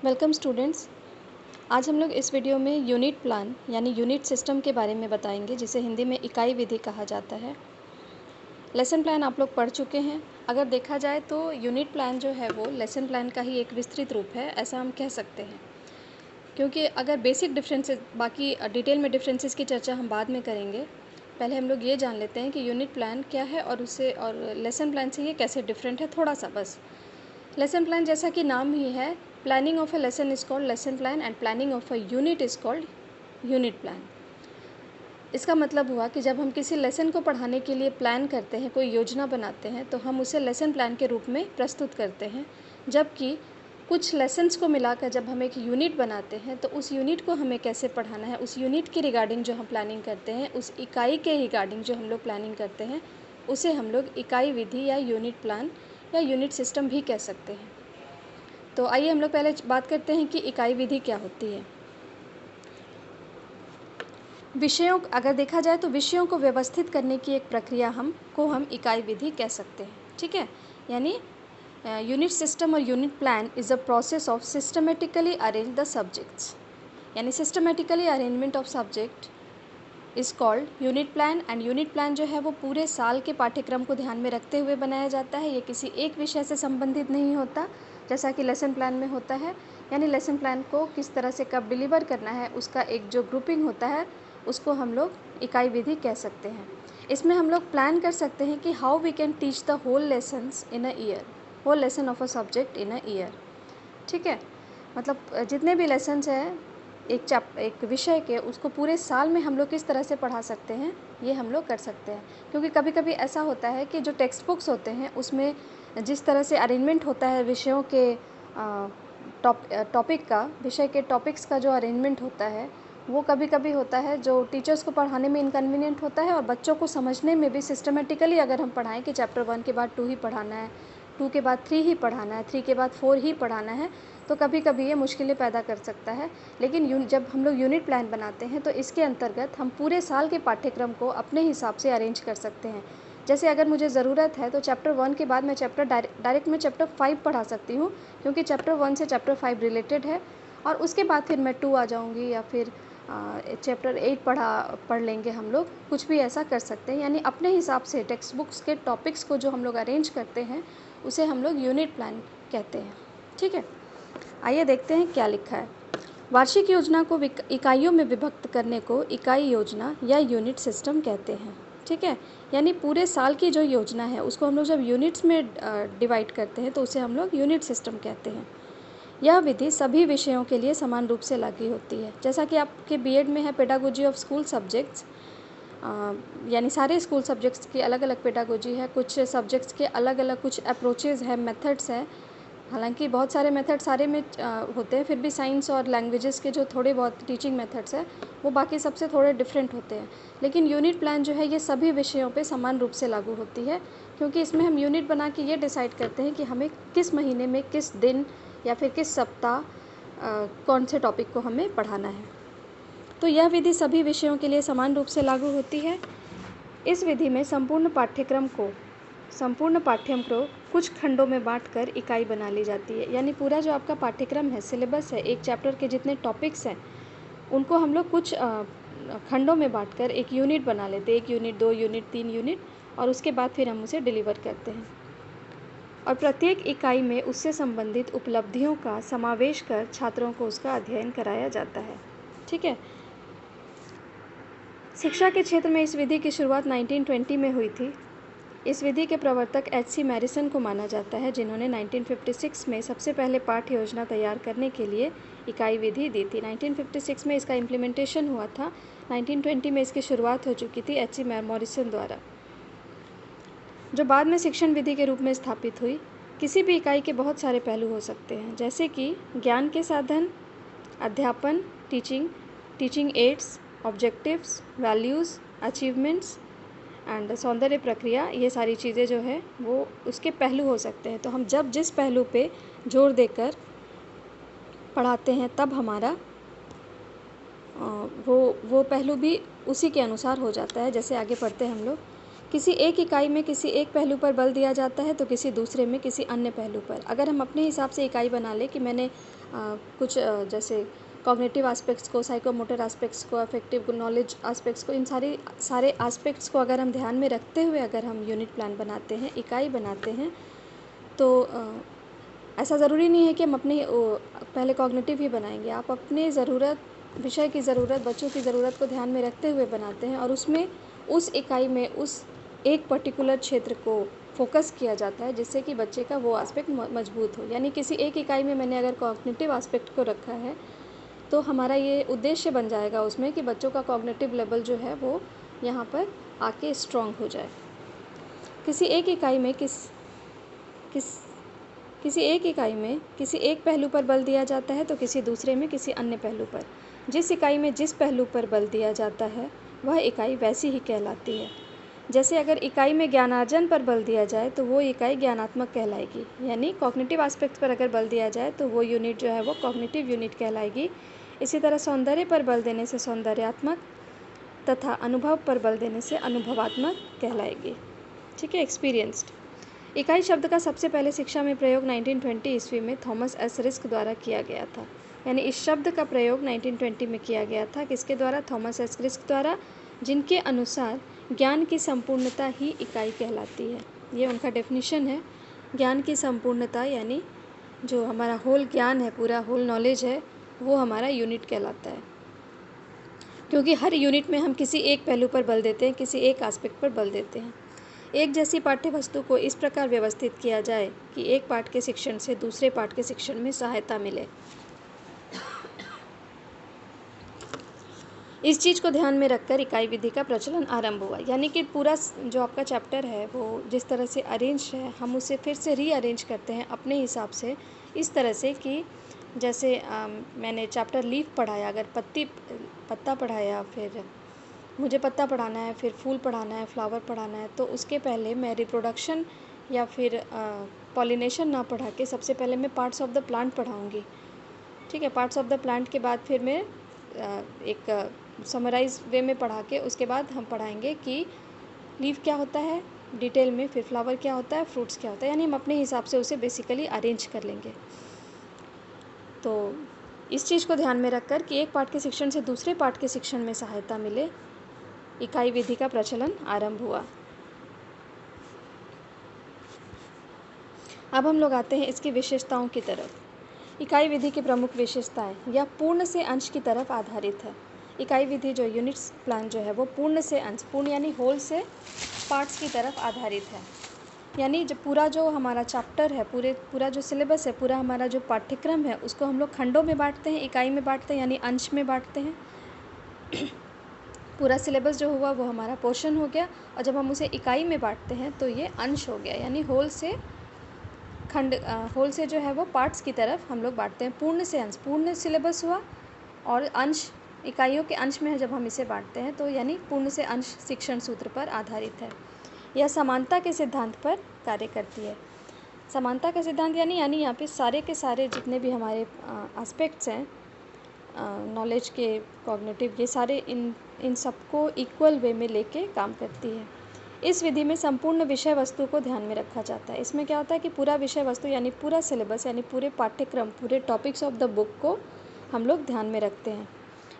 Welcome students. आज हम लोग इस वीडियो में यूनिट प्लान यानी यूनिट सिस्टम के बारे में बताएंगे, जिसे हिंदी में इकाई विधि कहा जाता है। लेसन प्लान आप लोग पढ़ चुके हैं। अगर देखा जाए तो यूनिट प्लान जो है वो लेसन प्लान का ही एक विस्तृत रूप है, ऐसा हम कह सकते हैं। क्योंकि अगर बेसिक डिफरेंसेस, बाकी डिटेल में डिफरेंसेस की चर्चा हम बाद में करेंगे। पहले हम लोग ये जान लेते हैं कि यूनिट प्लान क्या है और लेसन प्लान से ये कैसे डिफरेंट है, थोड़ा सा बस। लेसन प्लान जैसा कि नाम ही है, planning of a lesson is called lesson plan and planning of a unit is called unit plan. इसका मतलब हुआ कि जब हम किसी लेसन को पढ़ाने के लिए प्लान करते हैं, कोई योजना बनाते हैं, तो हम उसे लेसन प्लान के रूप में प्रस्तुत करते हैं। जबकि कुछ लेसन्स को मिलाकर जब हम एक यूनिट बनाते हैं, तो उस यूनिट को हमें कैसे पढ़ाना है, उस यूनिट के रिगार्डिंग जो हम प्लानिंग करते हैं, उस इकाई के रिगार्डिंग जो हम लोग प्लानिंग करते हैं, उसे हम लोग इकाई विधि या यूनिट प्लान या यूनिट सिस्टम भी कह सकते हैं। तो आइए हम लोग पहले बात करते हैं कि इकाई विधि क्या होती है। विषयों, अगर देखा जाए तो विषयों को व्यवस्थित करने की एक प्रक्रिया हम इकाई विधि कह सकते हैं। ठीक है, यानी यूनिट सिस्टम और unit plan is a process of systematically arrange the subjects, यानी systematically arrangement of subject is called unit plan. And unit plan जो है वो पूरे साल के पाठ्यक्रम को ध्यान में रखते हुए बनाया जाता है। ये किसी एक विषय से संबंधित नहीं होता, जैसा कि लेसन प्लान में होता है। यानी लेसन प्लान को किस तरह से कब डिलीवर करना है, उसका एक जो ग्रुपिंग होता है, उसको हम लोग इकाई विधि कह सकते हैं। इसमें हम लोग प्लान कर सकते हैं कि how we can teach the whole lessons in a year, whole lesson of a subject in a year. ठीक है, मतलब जितने भी लेसन्स हैं एक विषय के, उसको पूरे साल में हम लोग किस तरह से पढ़ा सकते हैं, ये हम लोग कर सकते हैं। क्योंकि कभी कभी ऐसा होता है कि जो टेक्स्ट बुक्स होते हैं उसमें जिस तरह से अरेंजमेंट होता है विषयों के टॉपिक का, विषय के टॉपिक्स का जो अरेंजमेंट होता है, वो कभी कभी होता है जो टीचर्स को पढ़ाने में इनकन्वीनियंट होता है, और बच्चों को समझने में भी सिस्टमेटिकली अगर हम पढ़ाएं कि चैप्टर 1 के बाद 2 ही पढ़ाना है, 2 के बाद 3 ही पढ़ाना है, 3 के बाद 4 ही पढ़ाना है, तो कभी कभी ये मुश्किलें पैदा कर सकता है। लेकिन जब हम लोग यूनिट प्लान बनाते हैं तो इसके अंतर्गत हम पूरे साल के पाठ्यक्रम को अपने हिसाब से अरेंज कर सकते हैं। जैसे अगर मुझे ज़रूरत है तो चैप्टर 1 के बाद मैं डायरेक्ट मैं चैप्टर 5 पढ़ा सकती हूँ, क्योंकि चैप्टर 1 से चैप्टर 5 रिलेटेड है, और उसके बाद फिर मैं 2 आ जाऊँगी, या फिर चैप्टर 8 पढ़ लेंगे हम लोग, कुछ भी ऐसा कर सकते हैं। यानी अपने हिसाब से टेक्स्ट बुक्स के टॉपिक्स को जो हम लोग अरेंज करते हैं, उसे हम लोग यूनिट प्लान कहते हैं। ठीक है, आइए देखते हैं क्या लिखा है। वार्षिक योजना को इकाइयों में विभक्त करने को इकाई योजना या यूनिट सिस्टम कहते हैं। ठीक है, यानी पूरे साल की जो योजना है उसको हम लोग जब यूनिट्स में डिवाइड करते हैं तो उसे हम लोग यूनिट सिस्टम कहते हैं। यह विधि सभी विषयों के लिए समान रूप से लागू होती है। जैसा कि आपके बीएड में है पेडागोजी ऑफ स्कूल सब्जेक्ट्स, यानी सारे स्कूल सब्जेक्ट्स की अलग अलग पेडागोजी है, कुछ सब्जेक्ट्स के अलग अलग कुछ अप्रोचेज़ है, मेथड्स हैं। हालांकि बहुत सारे मेथड सारे में होते हैं, फिर भी साइंस और लैंग्वेजेस के जो थोड़े बहुत टीचिंग मेथड्स हैं वो बाकी सबसे थोड़े डिफरेंट होते हैं। लेकिन यूनिट प्लान जो है ये सभी विषयों पे समान रूप से लागू होती है, क्योंकि इसमें हम यूनिट बना के ये डिसाइड करते हैं कि हमें किस महीने में, किस दिन या फिर किस सप्ताह कौन से टॉपिक को हमें पढ़ाना है। तो यह विधि सभी विषयों के लिए समान रूप से लागू होती है। इस विधि में संपूर्ण पाठ्यक्रम को कुछ खंडों में बांटकर इकाई बना ली जाती है। यानी पूरा जो आपका पाठ्यक्रम है, सिलेबस है, एक चैप्टर के जितने टॉपिक्स हैं उनको हम लोग कुछ खंडों में बांटकर एक यूनिट बना लेते हैं, 1 यूनिट, 2 यूनिट, 3 यूनिट, और उसके बाद फिर हम उसे डिलीवर करते हैं। और प्रत्येक इकाई में उससे संबंधित उपलब्धियों का समावेश कर छात्रों को उसका अध्ययन कराया जाता है। ठीक है, शिक्षा के क्षेत्र में इस विधि की शुरुआत 1920 में हुई थी। इस विधि के प्रवर्तक H.C. मैरिसन को माना जाता है, जिन्होंने 1956 में सबसे पहले पाठ्य योजना तैयार करने के लिए इकाई विधि दी थी। 1956 में इसका इम्प्लीमेंटेशन हुआ था, 1920 में इसकी शुरुआत हो चुकी थी H.C. मैरिसन द्वारा, जो बाद में शिक्षण विधि के रूप में स्थापित हुई। किसी भी इकाई के बहुत सारे पहलू हो सकते हैं, जैसे कि ज्ञान के साधन, अध्यापन, teaching ads, objectives, values, achievements and सौंदर्य प्रक्रिया। ये सारी चीज़ें जो है वो उसके पहलू हो सकते हैं। तो हम जब जिस पहलू पे जोर देकर पढ़ाते हैं तब हमारा वो पहलू भी उसी के अनुसार हो जाता है। जैसे आगे पढ़ते हैं हम लोग किसी एक इकाई में किसी एक पहलू पर बल दिया जाता है तो किसी दूसरे में किसी अन्य पहलू पर। अगर हम अपने हिसाब से इकाई बना लें कि मैंने कुछ जैसे कॉग्निटिव एस्पेक्ट्स को, साइकोमोटर एस्पेक्ट्स को, अफेक्टिव नॉलेज एस्पेक्ट्स को, इन सारे एस्पेक्ट्स को अगर हम ध्यान में रखते हुए अगर हम यूनिट प्लान बनाते हैं, इकाई बनाते हैं, तो ऐसा ज़रूरी नहीं है कि हम अपने पहले कॉग्निटिव ही बनाएंगे। आप अपने ज़रूरत, विषय की ज़रूरत, बच्चों की ज़रूरत को ध्यान में रखते हुए बनाते हैं और उसमें उस इकाई में उस एक पर्टिकुलर क्षेत्र को फोकस किया जाता है जिससे कि बच्चे का वो एस्पेक्ट मजबूत हो। यानी किसी एक इकाई में मैंने अगर कॉग्निटिव एस्पेक्ट को रखा है तो हमारा ये उद्देश्य बन जाएगा उसमें कि बच्चों का कॉग्निटिव लेवल जो है वो यहाँ पर आके स्ट्रॉन्ग हो जाए। किसी एक इकाई में किसी एक पहलू पर बल दिया जाता है तो किसी दूसरे में किसी अन्य पहलू पर। जिस इकाई में जिस पहलू पर बल दिया जाता है वह इकाई वैसी ही कहलाती है। जैसे अगर इकाई में ज्ञानार्जन पर बल दिया जाए तो वो इकाई ज्ञानात्मक कहलाएगी। यानी कॉग्निटिव एस्पेक्ट्स पर अगर बल दिया जाए तो वो यूनिट जो है वो कॉग्निटिव यूनिट कहलाएगी। इसी तरह सौंदर्य पर बल देने से सौंदर्यात्मक तथा अनुभव पर बल देने से अनुभवात्मक कहलाएगी। ठीक है। एक्सपीरियंस्ड। इकाई शब्द का सबसे पहले शिक्षा में प्रयोग 1920 ईस्वी में थॉमस एस रिस्क द्वारा किया गया था। यानी इस शब्द का प्रयोग 1920 में किया गया था। किसके द्वारा? थॉमस एस रिस्क द्वारा, जिनके अनुसार ज्ञान की संपूर्णता ही इकाई कहलाती है। ये उनका डेफिनेशन है। ज्ञान की संपूर्णता यानी जो हमारा होल ज्ञान है, पूरा होल नॉलेज है, वो हमारा यूनिट कहलाता है। क्योंकि हर यूनिट में हम किसी एक पहलू पर बल देते हैं, किसी एक एस्पेक्ट पर बल देते हैं। एक जैसी पाठ्य वस्तु को इस प्रकार व्यवस्थित किया जाए कि एक पाठ के शिक्षण से दूसरे पाठ के शिक्षण में सहायता मिले। इस चीज़ को ध्यान में रखकर इकाई विधि का प्रचलन आरंभ हुआ। यानी कि पूरा जो आपका चैप्टर है वो जिस तरह से अरेंज है, हम उसे फिर से रीअरेंज करते हैं अपने हिसाब से, इस तरह से कि जैसे मैंने चैप्टर लीफ पढ़ाया, अगर पत्ता पढ़ाया, फिर मुझे पत्ता पढ़ाना है, फिर फूल पढ़ाना है, फ्लावर पढ़ाना है, तो उसके पहले मैं रिप्रोडक्शन या फिर पॉलिनेशन ना पढ़ा के सबसे पहले मैं पार्ट्स ऑफ द प्लांट पढ़ाऊँगी। ठीक है। पार्ट्स ऑफ द प्लांट के बाद फिर मैं एक समराइज वे में पढ़ा के उसके बाद हम पढ़ाएंगे कि लीफ क्या होता है डिटेल में, फिर फ्लावर क्या होता है, फ्रूट्स क्या होता है। यानी हम अपने हिसाब से उसे बेसिकली अरेंज कर लेंगे। तो इस चीज़ को ध्यान में रखकर कि एक पाठ के शिक्षण से दूसरे पाठ के शिक्षण में सहायता मिले, इकाई विधि का प्रचलन आरंभ हुआ। अब हम लोग आते हैं इसकी विशेषताओं की तरफ। इकाई विधि की प्रमुख विशेषताएं, यह पूर्ण से अंश की तरफ आधारित है। इकाई विधि जो यूनिट्स प्लान जो है वो पूर्ण से अंश, पूर्ण यानी होल से पार्ट्स की तरफ आधारित है। यानी जो पूरा जो हमारा चैप्टर है, पूरा जो सिलेबस है, पूरा हमारा जो पाठ्यक्रम है, उसको हम लोग खंडों में बांटते हैं, इकाई में बांटते हैं, यानी अंश में बांटते हैं। पूरा सिलेबस जो हुआ वो हमारा पोर्शन हो गया, और जब हम उसे इकाई में बांटते हैं तो ये अंश हो गया। यानी होल से जो है वो पार्ट्स की तरफ हम लोग बांटते हैं। पूर्ण से अंश, पूर्ण सिलेबस हुआ, और अंश इकाइयों के अंश में जब हम इसे बांटते हैं तो यानी पूर्ण से अंश शिक्षण सूत्र पर आधारित है। यह समानता के सिद्धांत पर कार्य करती है। समानता का सिद्धांत यानी यहाँ पे सारे के सारे जितने भी हमारे एस्पेक्ट्स हैं नॉलेज के, कॉग्निटिव, ये सारे इन सबको इक्वल वे में लेके काम करती है। इस विधि में संपूर्ण विषय वस्तु को ध्यान में रखा जाता है। इसमें क्या होता है कि पूरा विषय वस्तु यानी पूरा सिलेबस यानी पूरे पाठ्यक्रम, पूरे टॉपिक्स ऑफ द बुक को हम लोग ध्यान में रखते हैं।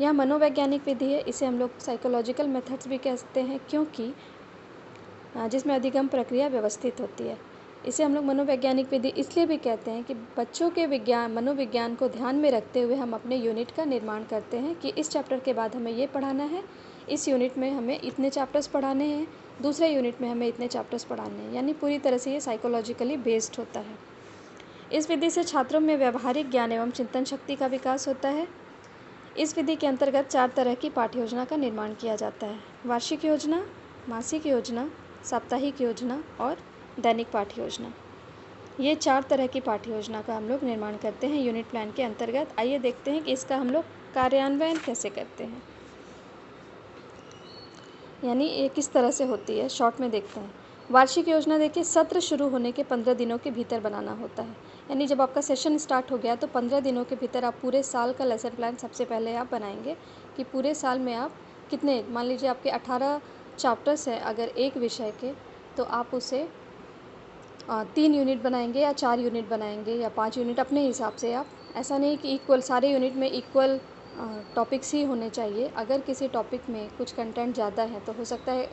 यह मनोवैज्ञानिक विधि है। इसे हम लोग साइकोलॉजिकल मेथड्स भी कहते हैं, क्योंकि जिसमें अधिगम प्रक्रिया व्यवस्थित होती है। इसे हम लोग मनोवैज्ञानिक विधि इसलिए भी कहते हैं कि बच्चों के मनोविज्ञान को ध्यान में रखते हुए हम अपने यूनिट का निर्माण करते हैं कि इस चैप्टर के बाद हमें ये पढ़ाना है, इस यूनिट में हमें इतने चैप्टर्स पढ़ाने हैं, दूसरे यूनिट में हमें इतने चैप्टर्स पढ़ाने हैं। यानी पूरी तरह से ये साइकोलॉजिकली बेस्ड होता है। इस विधि से छात्रों में व्यवहारिक ज्ञान एवं चिंतन शक्ति का विकास होता है। इस विधि के अंतर्गत 4 तरह की पाठ्य योजना का निर्माण किया जाता है: वार्षिक योजना, मासिक योजना, साप्ताहिक योजना और दैनिक पाठ्य योजना। ये 4 तरह की पाठ्य योजना का हम लोग निर्माण करते हैं यूनिट प्लान के अंतर्गत। आइए देखते हैं कि इसका हम लोग कार्यान्वयन कैसे करते हैं, यानी ये किस तरह से होती है, शॉर्ट में देखते हैं। वार्षिक योजना देखिए, सत्र शुरू होने के 15 दिनों के भीतर बनाना होता है। यानी जब आपका सेशन स्टार्ट हो गया तो 15 दिनों के भीतर आप पूरे साल का लेसन प्लान सबसे पहले आप बनाएंगे कि पूरे साल में आप कितने, मान लीजिए आपके 18 चैप्टर्स हैं अगर एक विषय के, तो आप उसे 3 यूनिट बनाएंगे या 4 यूनिट बनाएंगे या 5 यूनिट, अपने हिसाब से आप। ऐसा नहीं कि इक्वल सारे यूनिट में इक्वल टॉपिक्स ही होने चाहिए। अगर किसी टॉपिक में कुछ कंटेंट ज़्यादा है तो हो सकता है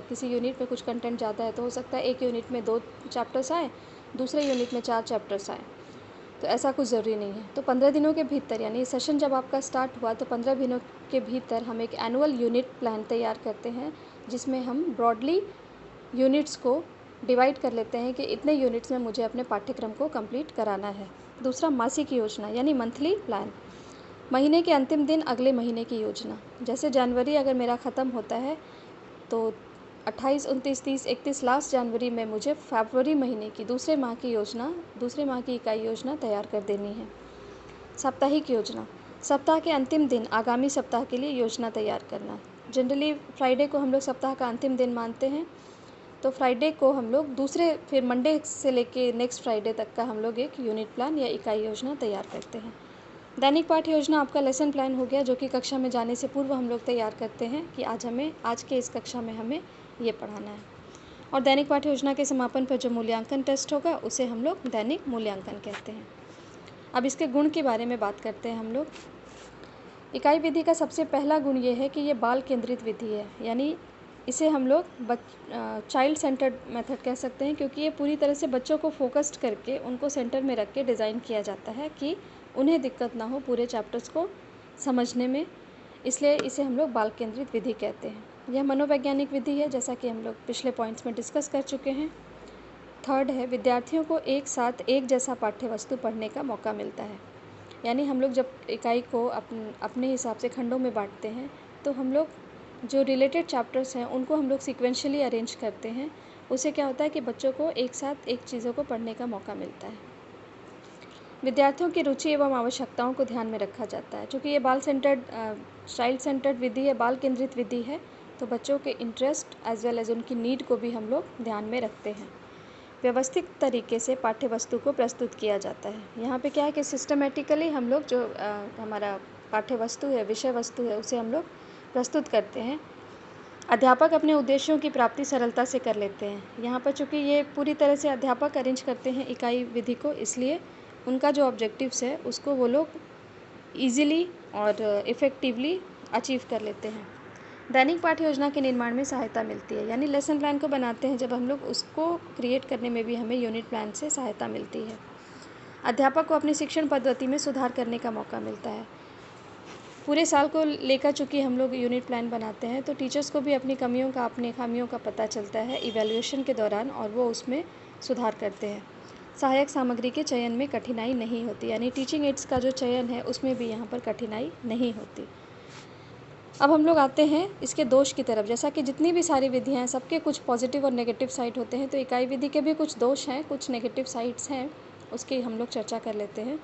किसी यूनिट में कुछ कंटेंट ज़्यादा है तो हो सकता है एक यूनिट में 2 चैप्टर्स आए, दूसरे यूनिट में 4 चैप्टर्स आए। तो ऐसा कुछ ज़रूरी नहीं है। तो 15 दिनों के भीतर, यानी सेशन जब आपका स्टार्ट हुआ तो 15 दिनों के भीतर हम एक एनुअल यूनिट प्लान तैयार करते हैं, जिसमें हम ब्रॉडली यूनिट्स को डिवाइड कर लेते हैं कि इतने यूनिट्स में मुझे अपने पाठ्यक्रम को कंप्लीट कराना है। दूसरा, मासिक योजना यानी मंथली प्लान। महीने के अंतिम दिन अगले महीने की योजना। जैसे जनवरी अगर मेरा ख़त्म होता है तो 28, 29, 30, 31 लास्ट जनवरी में मुझे फरवरी महीने की दूसरे माह की इकाई योजना तैयार कर देनी है। साप्ताहिक योजना, सप्ताह के अंतिम दिन आगामी सप्ताह के लिए योजना तैयार करना। जनरली फ्राइडे को हम लोग सप्ताह का अंतिम दिन मानते हैं, तो फ्राइडे को हम लोग फिर मंडे से लेके नेक्स्ट फ्राइडे तक का हम लोग एक यूनिट प्लान या इकाई योजना तैयार करते हैं। दैनिक पाठ्य योजना आपका लेसन प्लान हो गया, जो कि कक्षा में जाने से पूर्व हम लोग तैयार करते हैं कि आज के इस कक्षा में हमें ये पढ़ाना है। और दैनिक पाठ्य योजना के समापन पर जो मूल्यांकन टेस्ट होगा उसे हम लोग दैनिक मूल्यांकन कहते हैं। अब इसके गुण के बारे में बात करते हैं हम लोग। इकाई विधि का सबसे पहला गुण ये है कि ये बाल केंद्रित विधि है, यानी इसे हम लोग चाइल्ड सेंटर्ड मेथड कह सकते हैं, क्योंकि ये पूरी तरह से बच्चों को फोकस्ड करके उनको सेंटर में रख के डिज़ाइन किया जाता है कि उन्हें दिक्कत ना हो पूरे चैप्टर्स को समझने में, इसलिए इसे हम लोग बाल केंद्रित विधि कहते हैं। यह मनोवैज्ञानिक विधि है, जैसा कि हम लोग पिछले पॉइंट्स में डिस्कस कर चुके हैं। थर्ड है, विद्यार्थियों को एक साथ एक जैसा पाठ्य वस्तु पढ़ने का मौका मिलता है, यानी हम लोग जब इकाई को अपने हिसाब से खंडों में बांटते हैं तो हम लोग जो रिलेटेड चैप्टर्स हैं उनको हम लोग सीक्वेंशियली अरेंज करते हैं। उससे क्या होता है कि बच्चों को एक साथ एक चीज़ों को पढ़ने का मौका मिलता है। विद्यार्थियों की रुचि एवं आवश्यकताओं को ध्यान में रखा जाता है। चूँकि ये चाइल्ड सेंटर्ड विधि है, बाल केंद्रित विधि है, तो बच्चों के इंटरेस्ट एज वेल एज उनकी नीड को भी हम लोग ध्यान में रखते हैं। व्यवस्थित तरीके से पाठ्य वस्तु को प्रस्तुत किया जाता है। यहाँ पे क्या है कि सिस्टमेटिकली हम लोग जो हमारा पाठ्य वस्तु है, विषय वस्तु है, उसे हम लोग प्रस्तुत करते हैं। अध्यापक अपने उद्देश्यों की प्राप्ति सरलता से कर लेते हैं। यहाँ पर चूँकि ये पूरी तरह से अध्यापक अरेंज करते हैं इकाई विधि को, इसलिए उनका जो ऑब्जेक्टिव्स है उसको वो लोग ईज़िली और इफ़ेक्टिवली अचीव कर लेते हैं। दैनिक पाठ्य योजना के निर्माण में सहायता मिलती है, यानी लेसन प्लान को बनाते हैं जब हम लोग, उसको क्रिएट करने में भी हमें यूनिट प्लान से सहायता मिलती है। अध्यापक को अपनी शिक्षण पद्धति में सुधार करने का मौका मिलता है। पूरे साल को लेकर चूँकि हम लोग यूनिट प्लान बनाते हैं तो टीचर्स को भी अपनी कमियों का, अपनी खामियों का पता चलता है इवैल्यूएशन के दौरान, और वो उसमें सुधार करते हैं। सहायक सामग्री के चयन में कठिनाई नहीं होती, यानी टीचिंग एड्स का जो चयन है उसमें भी यहाँ पर कठिनाई नहीं होती। अब हम लोग आते हैं इसके दोष की तरफ। जैसा कि जितनी भी सारी विधियाँ हैं सबके कुछ पॉजिटिव और नेगेटिव साइड होते हैं, तो इकाई विधि के भी कुछ दोष हैं, कुछ नेगेटिव साइड्स हैं, उसकी हम लोग चर्चा कर लेते हैं।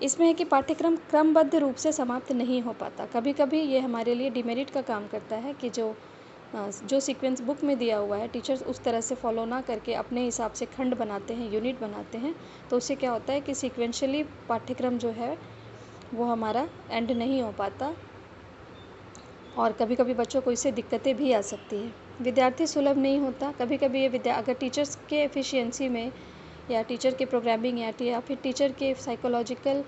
इसमें है कि पाठ्यक्रम क्रमबद्ध रूप से समाप्त नहीं हो पाता। कभी कभी ये हमारे लिए डिमेरिट का काम करता है कि जो सीक्वेंस बुक में दिया हुआ है टीचर्स उस तरह से फॉलो ना करके अपने हिसाब से खंड बनाते हैं, यूनिट बनाते हैं, तो उससे क्या होता है कि सीक्वेंशियली पाठ्यक्रम जो है वो हमारा एंड नहीं हो पाता, और कभी कभी बच्चों को इससे दिक्कतें भी आ सकती हैं। विद्यार्थी सुलभ नहीं होता। कभी कभी ये अगर टीचर्स के एफिशिएंसी में या टीचर के प्रोग्रामिंग या फिर टीचर के साइकोलॉजिकल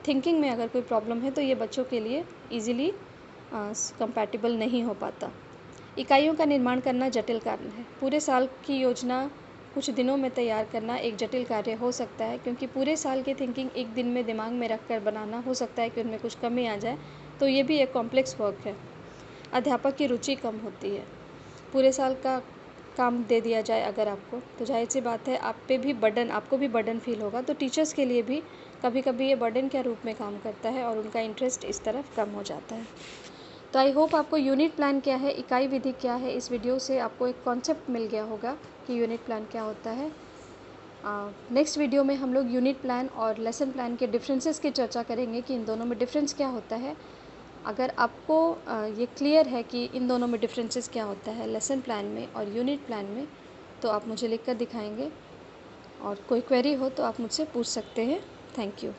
थिंकिंग में अगर कोई प्रॉब्लम है तो ये बच्चों के लिए ईज़िली कंपैटिबल नहीं हो पाता। इकाइयों का निर्माण करना जटिल कार्य है। पूरे साल की योजना कुछ दिनों में तैयार करना एक जटिल कार्य हो सकता है, क्योंकि पूरे साल की थिंकिंग एक दिन में दिमाग में रख कर बनाना, हो सकता है कि उनमें कुछ कमी आ जाए, तो ये भी एक कॉम्प्लेक्स वर्क है। अध्यापक की रुचि कम होती है। पूरे साल का काम दे दिया जाए अगर आपको, तो जाहिर सी बात है आपको भी बर्डन फील होगा। तो टीचर्स के लिए भी कभी कभी ये बर्डन के रूप में काम करता है और उनका इंटरेस्ट इस तरफ कम हो जाता है। तो आई होप आपको यूनिट प्लान क्या है, इकाई विधि क्या है, इस वीडियो से आपको एक कॉन्सेप्ट मिल गया होगा कि यूनिट प्लान क्या होता है। नेक्स्ट वीडियो में हम लोग यूनिट प्लान और लेसन प्लान के डिफरेंसेस की चर्चा करेंगे कि इन दोनों में डिफरेंस क्या होता है। अगर आपको ये क्लियर है कि इन दोनों में डिफरेंसेस क्या होता है, लेसन प्लान में और यूनिट प्लान में, तो आप मुझे लिख कर दिखाएंगे, और कोई क्वेरी हो तो आप मुझसे पूछ सकते हैं। Thank you.